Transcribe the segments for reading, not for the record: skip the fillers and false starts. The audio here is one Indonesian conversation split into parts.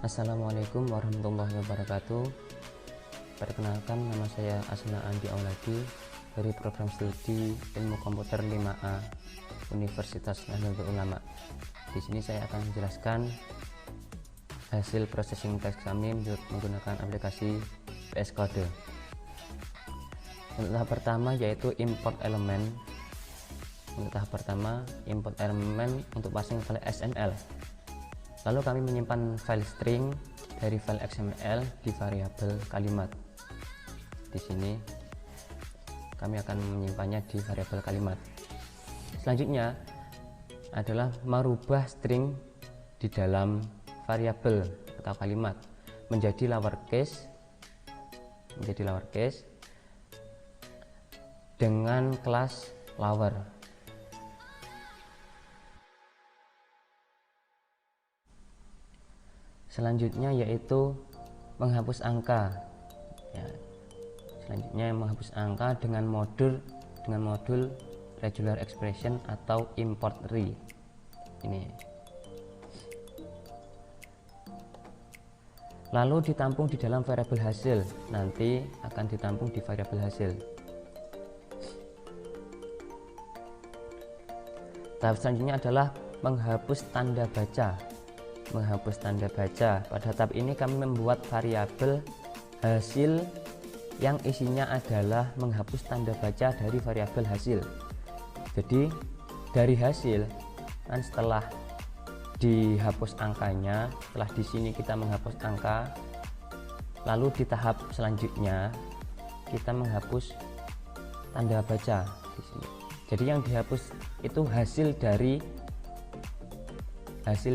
Assalamualaikum warahmatullahi wabarakatuh. Perkenalkan, nama saya Asna Andi Auladi dari program studi Ilmu Komputer 5A Universitas Nahdlatul Ulama. Di sini saya akan menjelaskan hasil processing teks kami menggunakan aplikasi VS Code. Untuk tahap pertama yaitu import elemen. Untuk passing file XML. Lalu kami menyimpan file string dari file XML di variabel kalimat. Di sini kami akan menyimpannya di variabel kalimat. Selanjutnya adalah merubah string di dalam variabel atau kalimat menjadi lowercase dengan kelas lower. Selanjutnya yaitu menghapus angka. Menghapus angka dengan modul regular expression atau import re. Ini. Lalu ditampung di dalam variabel hasil. Nanti akan ditampung di variabel hasil. Tahap selanjutnya adalah menghapus tanda baca. Pada tahap ini kami membuat variabel hasil yang isinya adalah menghapus tanda baca dari variabel hasil. Jadi dari hasil kan setelah dihapus angkanya, setelah di sini kita menghapus angka, lalu di tahap selanjutnya kita menghapus tanda baca di sini. Jadi yang dihapus itu hasil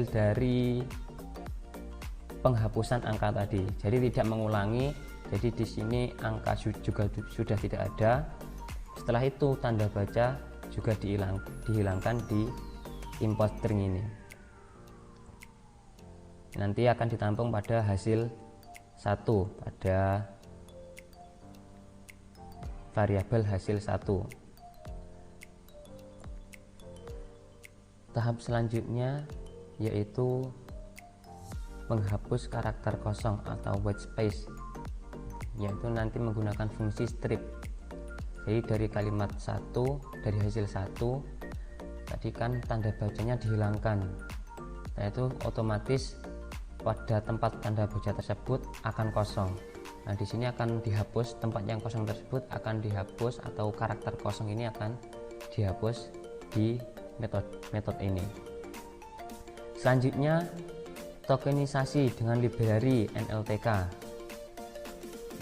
dari penghapusan angka tadi. Jadi tidak mengulangi. Jadi di sini angka juga sudah tidak ada. Setelah itu tanda baca juga dihilangkan di import string ini. Nanti akan ditampung pada hasil 1, pada variabel hasil 1. Tahap selanjutnya yaitu menghapus karakter kosong atau white space, yaitu nanti menggunakan fungsi strip. Jadi dari kalimat 1, dari hasil 1 tadi kan tanda bacanya dihilangkan, yaitu otomatis pada tempat tanda baca tersebut akan kosong. Nah di sini akan dihapus, tempat yang kosong tersebut akan dihapus atau karakter kosong ini akan dihapus di metode ini. Selanjutnya tokenisasi dengan library NLTK.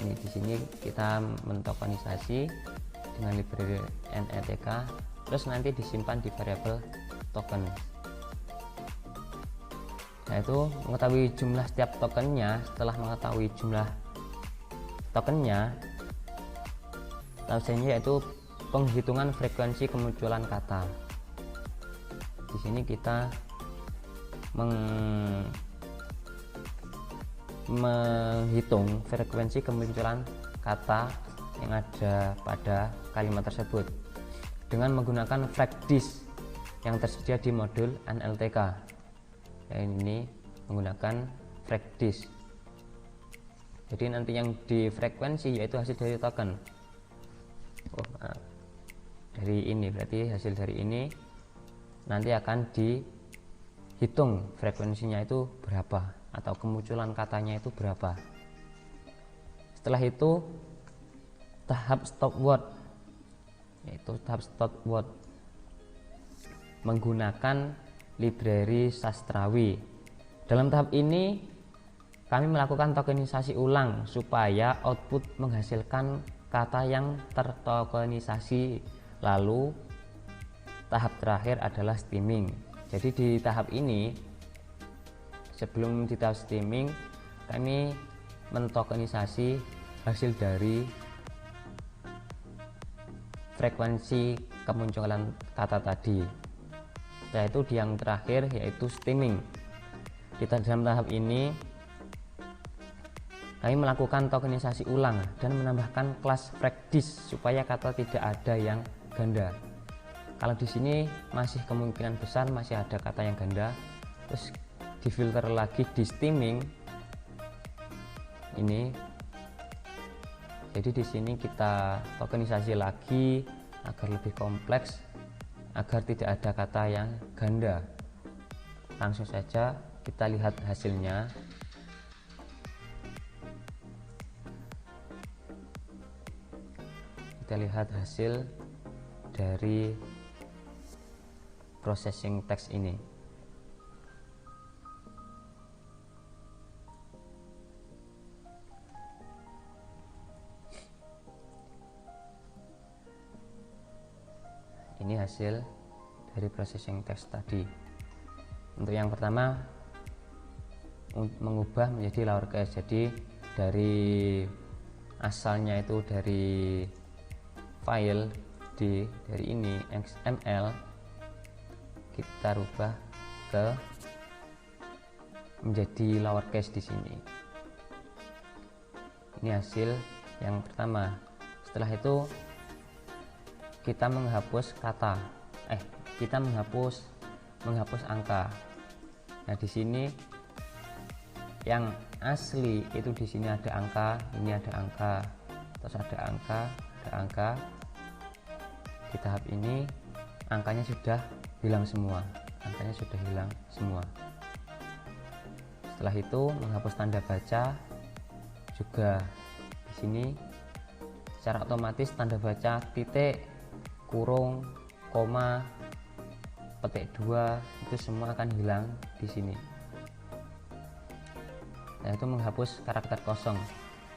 Ini di sini kita mentokenisasi dengan library NLTK, terus nanti disimpan di variabel token. Yaitu mengetahui jumlah setiap tokennya. Setelah mengetahui jumlah tokennya, tahap selanjutnya yaitu penghitungan frekuensi kemunculan kata. Di sini kita menghitung frekuensi kemunculan kata yang ada pada kalimat tersebut dengan menggunakan fragdis yang tersedia di modul NLTK. Ini menggunakan fragdis. Jadi nanti yang di frekuensi yaitu hasil dari token. Dari ini berarti hasil dari ini nanti akan dihitung frekuensinya itu berapa atau kemunculan katanya itu berapa. Setelah itu tahap stop word, yaitu tahap stop word menggunakan library sastrawi. Dalam tahap ini kami melakukan tokenisasi ulang supaya output menghasilkan kata yang tertokenisasi. Lalu tahap terakhir adalah stemming. Jadi di tahap ini, sebelum di tahap stemming, kami mentokenisasi hasil dari frekuensi kemunculan kata tadi. Setelah itu di yang terakhir yaitu stemming. Di dalam tahap ini kami melakukan tokenisasi ulang dan menambahkan kelas fragdis supaya kata tidak ada yang ganda. Kalau di sini masih kemungkinan besar masih ada kata yang ganda, terus difilter lagi di stemming ini. Jadi di sini kita tokenisasi lagi agar lebih kompleks, agar tidak ada kata yang ganda. Langsung saja kita lihat hasilnya. Kita lihat hasil dari processing teks ini. Ini hasil dari processing teks tadi. Untuk yang pertama, mengubah menjadi lowercase. Jadi dari asalnya itu dari file dari ini XML, kita rubah ke menjadi lowercase di sini. Ini hasil yang pertama. Setelah itu kita menghapus kata, kita menghapus angka. Nah, di sini yang asli itu di sini ada angka, ini ada angka, terus ada angka. Di tahap ini angkanya sudah hilang semua, Setelah itu menghapus tanda baca juga. Di sini secara otomatis tanda baca titik, kurung, koma, petik 2 itu semua akan hilang di sini. Nah, itu menghapus karakter kosong.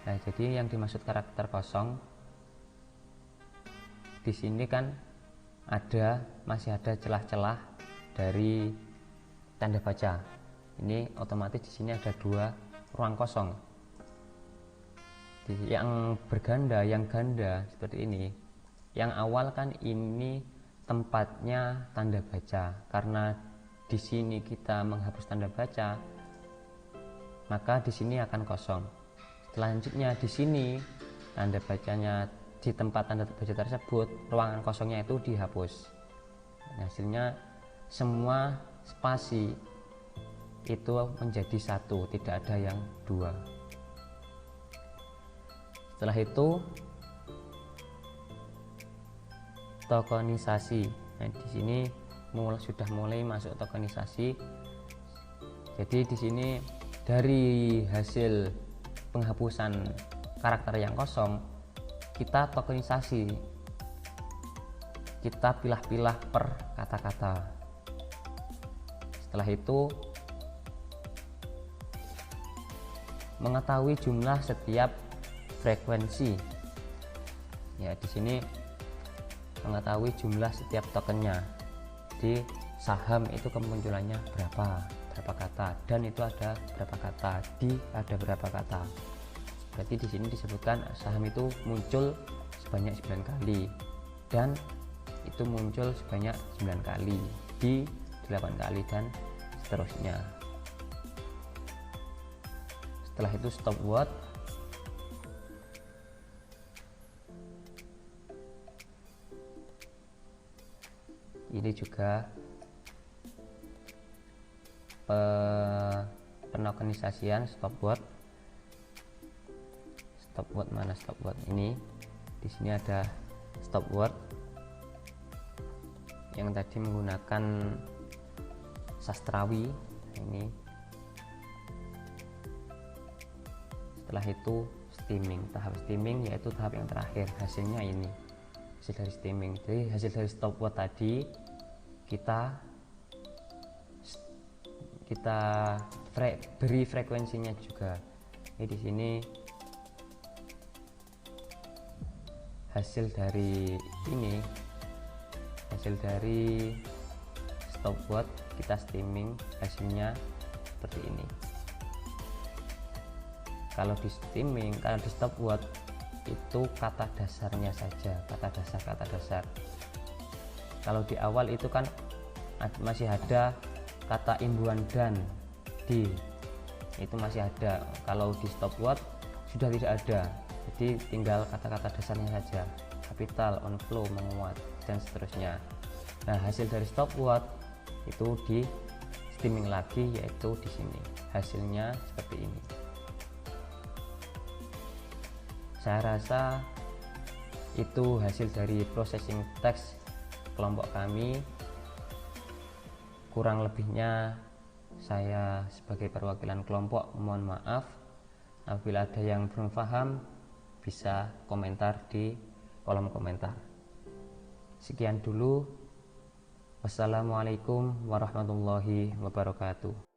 Nah, jadi yang dimaksud karakter kosong di sini kan masih ada celah-celah dari tanda baca. Ini otomatis di sini ada 2 ruang kosong. Yang berganda, yang ganda seperti ini. Yang awal kan ini tempatnya tanda baca. Karena di sini kita menghapus tanda baca, maka di sini akan kosong. Selanjutnya di sini tanda bacanya, di tempat tanda baca tersebut ruangan kosongnya itu dihapus. Hasilnya semua spasi itu menjadi 1, tidak ada yang 2. Setelah itu tokenisasi. Nah, di sini sudah mulai masuk tokenisasi. Jadi di sini dari hasil penghapusan karakter yang kosong, kita tokenisasi. Kita pilah-pilah per kata-kata. Setelah itu mengetahui jumlah setiap frekuensi. Ya, di sini mengetahui jumlah setiap tokennya. Di saham itu kemunculannya berapa kata, dan itu ada berapa kata, ada berapa kata. Berarti di sini disebutkan saham itu muncul sebanyak 9 kali, dan itu muncul sebanyak 9 kali, di 8 kali, dan seterusnya. Setelah itu stop word. Ini juga penokenisasian stop word. Mana stop word ini? Di sini ada stop word yang tadi menggunakan sastrawi. Ini setelah itu steaming. Tahap steaming yaitu tahap yang terakhir. Hasilnya ini hasil dari steaming. Jadi hasil dari stop word tadi kita beri frekuensinya juga. Ini di sini hasil dari stop word kita steaming, hasilnya seperti ini. Kalau di steaming, kalau di stop word itu kata dasarnya saja, kata dasar. Kalau di awal itu kan masih ada kata imbuhan dan di, itu masih ada. Kalau di stop word sudah tidak ada, jadi tinggal kata-kata dasarnya saja, capital, on flow, menguat, dan seterusnya. Nah, hasil dari stop word itu di steaming lagi, yaitu di sini hasilnya seperti ini. Saya rasa itu hasil dari processing teks kelompok kami. Kurang lebihnya saya sebagai perwakilan kelompok mohon maaf. Apabila ada yang belum paham, bisa komentar di kolom komentar. Sekian dulu. Wassalamualaikum warahmatullahi wabarakatuh.